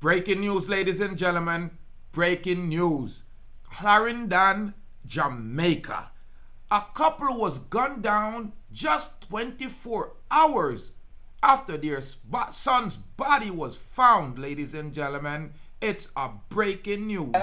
Breaking news, ladies and gentlemen. Breaking news. Clarendon, Jamaica. A couple was gunned down just 24 hours after their son's body was found, ladies and gentlemen. It's a breaking news.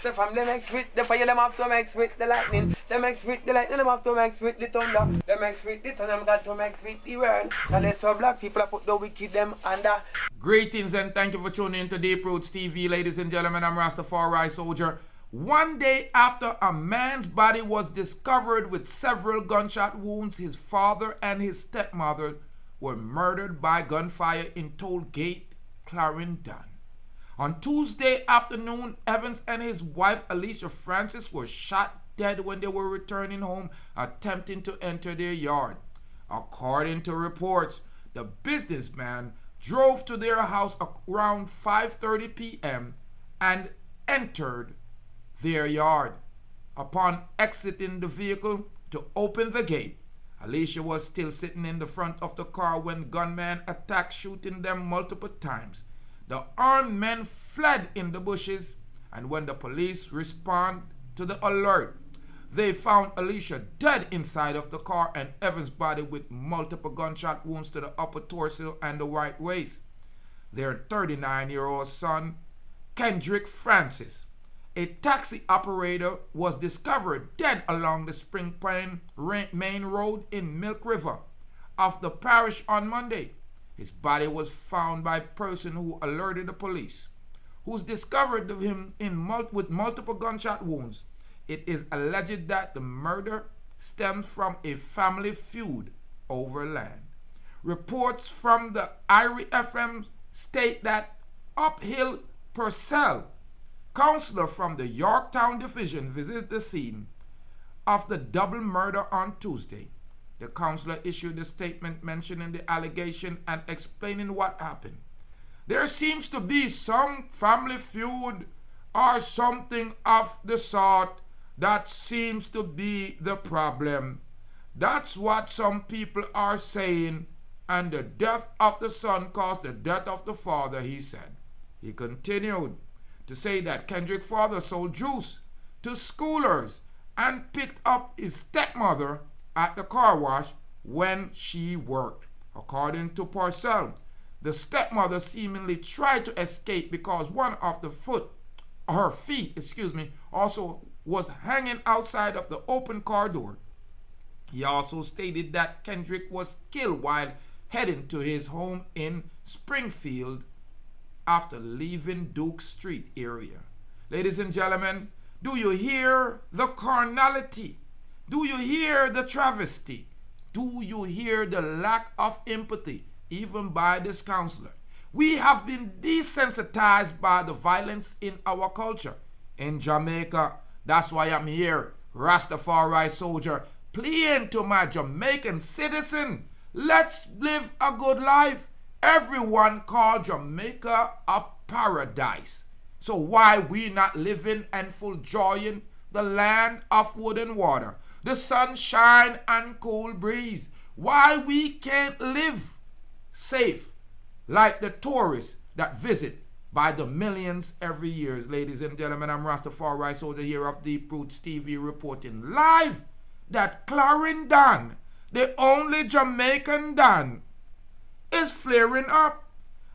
So from them X with the fire, them have to mix with the lightning. Them X with the lightning, them have to mix with the thunder. Them X with the thunder, them got to mix with the world. And it's so black people put the wicked them under. Greetings and thank you for tuning in to Deep Roots TV, ladies and gentlemen. I'm Rastafari soldier. One day after a man's body was discovered with several gunshot wounds, his father and his stepmother were murdered by gunfire in Toll Gate, Clarendon. On Tuesday afternoon, Evans and his wife Alicia Francis were shot dead when they were returning home, attempting to enter their yard. According to reports, the businessman drove to their house around 5:30 p.m. and entered their yard. Upon exiting the vehicle to open the gate, Alicia was still sitting in the front of the car when gunmen attacked, shooting them multiple times. The armed men fled in the bushes, and when the police responded to the alert, they found Alicia dead inside of the car and Evans' body with multiple gunshot wounds to the upper torso and the right waist. Their 39-year-old son, Kendrick Francis, a taxi operator, was discovered dead along the Spring Plain main road in Milk River of the parish on Monday. His body was found by a person who alerted the police, who discovered him with multiple gunshot wounds. It is alleged that the murder stemmed from a family feud over land. Reports from the Irie FM state that Uphill Purcell, counselor from the Yorktown division, visited the scene of the double murder on Tuesday. The counselor issued a statement mentioning the allegation and explaining what happened. There seems to be some family feud or something of the sort that seems to be the problem. That's what some people are saying, and the death of the son caused the death of the father, he said. He continued to say that Kendrick's father sold juice to schoolers and picked up his stepmother at the car wash when she worked. According to Purcell, the stepmother seemingly tried to escape because one of her feet, also was hanging outside of the open car door. He also stated that Kendrick was killed while heading to his home in Springfield after leaving Duke Street area. Ladies and gentlemen, do you hear the carnality? Do you hear the travesty? Do you hear the lack of empathy, even by this counselor? We have been desensitized by the violence in our culture. In Jamaica, that's why I'm here, Rastafari soldier, pleading to my Jamaican citizen. Let's live a good life. Everyone called Jamaica a paradise. So why we not living and full enjoying the land of wood and water, the sunshine and cool breeze? Why we can't live safe like the tourists that visit by the millions every year? Ladies and gentlemen, I'm Rastafari soldier here of Deep Roots TV, reporting live that Clarendon, the only Jamaican Don, is flaring up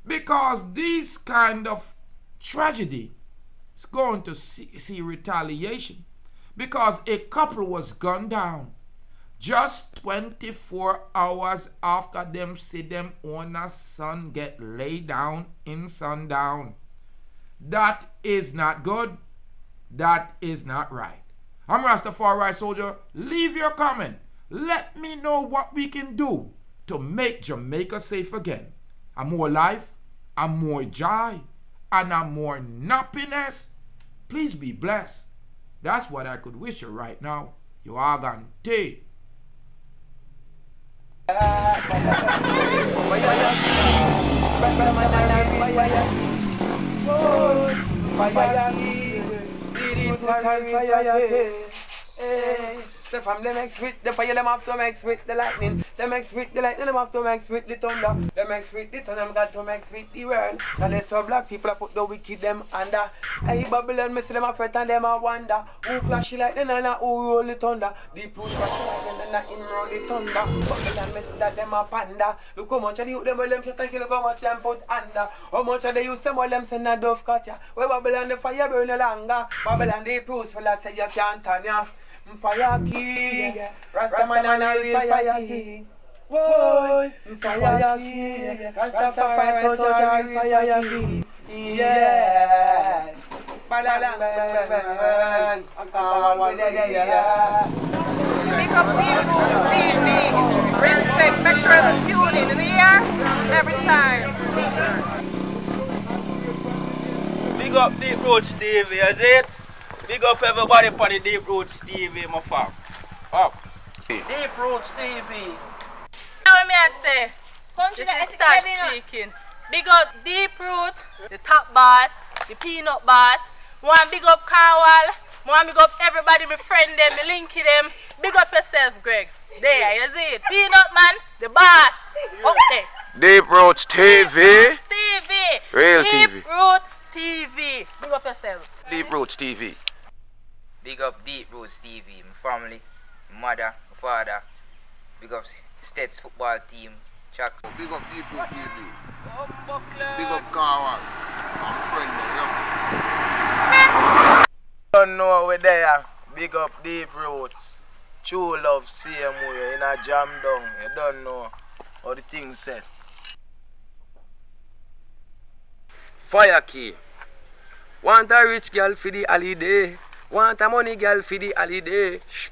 because this kind of tragedy is going to see retaliation, because a couple was gunned down just 24 hours after them see them own a son get laid down in sundown. That is not good. That is not right. I'm Rastafari soldier. Leave your comment. Let me know what we can do to make Jamaica safe again. A more life, a more joy, and a more happiness. Please be blessed. That's what I could wish you right now. You are gone. Take. Deep roots are real fire. So from them mix with the fire, them have to mix with the lightning. Them mix with the lightning, them have to mix with the thunder. Them mix with the thunder, them got to mix with the world. And they so black people I put the wicked them under. Hey Babylon, me see them a fret and them a wonder. Who flashy like them and who roll the thunder. Deep roots flashy like them and him roll the thunder. Babylon, me see that them a panda. Look how much of the youth them well them shut and kill, look how much them put under. How much of the youth them well them send a dove cut ya. Where Babylon the fire burn no longer. Babylon the roots full of say you can't turn ya. Fire king, Rasta man and a real fire king. Whoa, fire king, Rastafari soldier and real fire king. Yeah, balalang bang, Pick up Deep Roots TV. Respect, make sure to tune in the air every time. Big up Deep Roots TV, is it? Big up everybody for the Deep Roots TV, my fam. Up. Deep Roots TV. Now me I say, this is Stash speaking. Big up Deep Root, the top boss, the peanut boss. One big up Carwell. One big up everybody, my friend them, my linky them. Big up yourself, Greg. There, you see it. Peanut man, the boss. Up there. Deep Roots TV. TV. Real Deep TV. Root TV. Big up yourself. Deep Roots TV. Big up Deep Roots TV. My family, my mother, my father. Big up States football team. Chuck. Big up Deep Roots TV. Big up Carwell. I'm friend. Don't know we're there. Big up Deep Roots. True love, same way. In a jam down. You don't know how the thing set. Fire key. Want a rich girl for the holiday. Want a money girl for the holiday. Shh.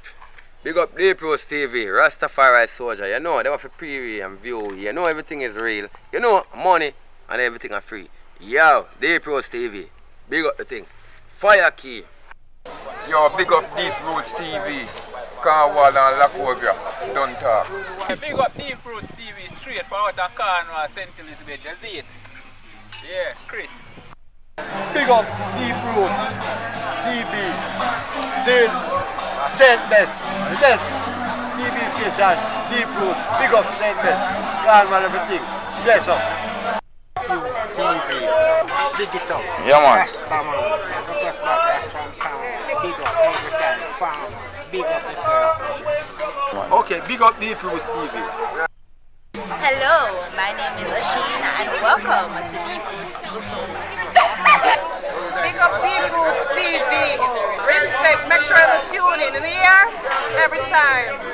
Big up Deep Roots TV, Rastafari soldier. You know, they have a pre and view. You know everything is real. You know money and everything are free. Yo, Deep Roots TV. Big up the thing. Fire key. Yo, big up Deep Roots TV. Carwell and Lacobia. Don't talk. Big up Deep Roots TV straight from out of Cornwall, St. Elizabeth. You see it? Yeah, Chris. Big up Deep Root TV, St. Best, the best TV station, Deep Root, big up St. Best, Cornwall everything, bless up. TV, big it up. Yeah, man. Rasta man, the best broadcast from town, big up every time, farm, big up yourself. Okay, big up Deep Roots TV. Hello, my name is Ashina and welcome to Deep Roots TV. Pick up Deep Roots TV. Respect, make sure to tune in the air every time.